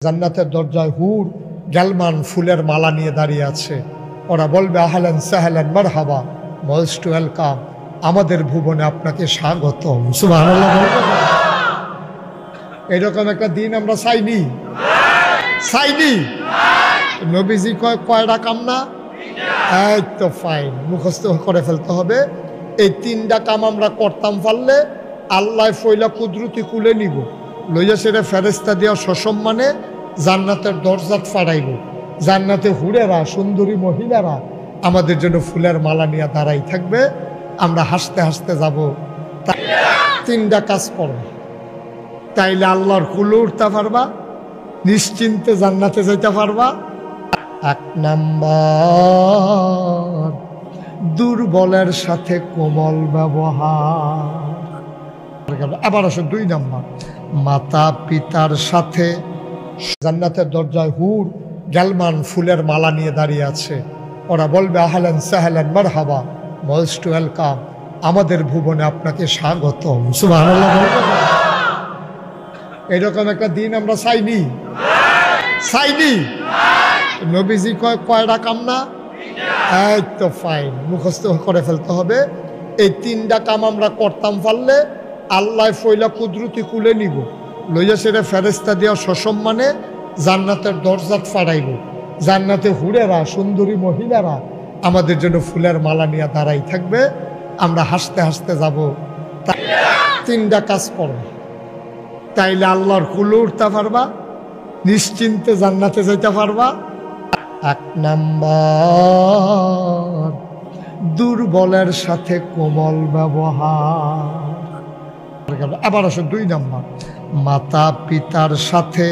জান্নাতের দরজায় হুর গ্যালমান ফুলের মালা নিয়ে দাঁড়িয়ে আছে। ওরা বলবে আহলান সাহলান মারহাবা, মোস্ট ওয়েলকাম, আমাদের ভুবনে আপনাকে স্বাগতম। সুবহানাল্লাহ। এরকম একটা দিন আমরা চাইনি। নবীজি কয়টা কাম না? এই তো ফাইন, মুখস্থ করে ফেলতে হবে। এই তিনটা কাম আমরা করতাম পারলে আল্লাহ ফইলা কুদরতি কুলে নিব, লইয়া সেটা ফেরেস্তা দিয়া সসম্মানে জান্নাতের দরজাত ফাড়াইব। জান্নাতে হুড়েরা সুন্দরী মহিলারা আমাদের জন্য ফুলের মালা নিয়ে দাঁড়াই থাকবে, আমরা হাসতে হাসতে যাব। তিনটা কাজ করবে, তাইলে আল্লাহর কুলে উঠতে পারবা, নিশ্চিন্তে জান্নাতে যাইতে পারবা। 1 নাম্বার, দুর্বলের সাথে কোমল ব্যবহার। আবার আসো 2 নাম্বার, মাতা পিতার সাথে। জান্নাতের দরজায় হুর গ্যালমান ফুলের মালা নিয়ে দাঁড়িয়ে আছে। ওরা বলবে আহলান সাহলান মারহাবা, মোস্ট ওয়েলকাম, আমাদের ভুবনে আপনাকে স্বাগতম। সুবহানাল্লাহ। এরকম একটা দিন আমরা চাইনি। নবীজি কয়টা কাম না? এই তো ফাইন, মুখস্থ করে ফেলতে হবে। এই তিনটা কাম আমরা করতাম পারলে আল্লাহ ফইলা কুদরতি কুলে নিব, লইয়া সেটা ফেরেস্তা দিয়া সসম্মানে জান্নাতের দরজাত ফাড়াইব। জান্নাতে হুড়েরা সুন্দরী মহিলারা আমাদের জন্য ফুলের মালা নিয়ে দাঁড়াই থাকবে, আমরা হাসতে হাসতে যাব। তিনটা কাজ করবে, তাইলে আল্লাহর কুলে উঠতে পারবা, নিশ্চিন্তে জান্নাতে যাইতে পারবা। 1 নাম্বার, দুর্বলের সাথে কোমল ব্যবহার। আবার আসো 2 নাম্বার, মাতা পিতার সাথে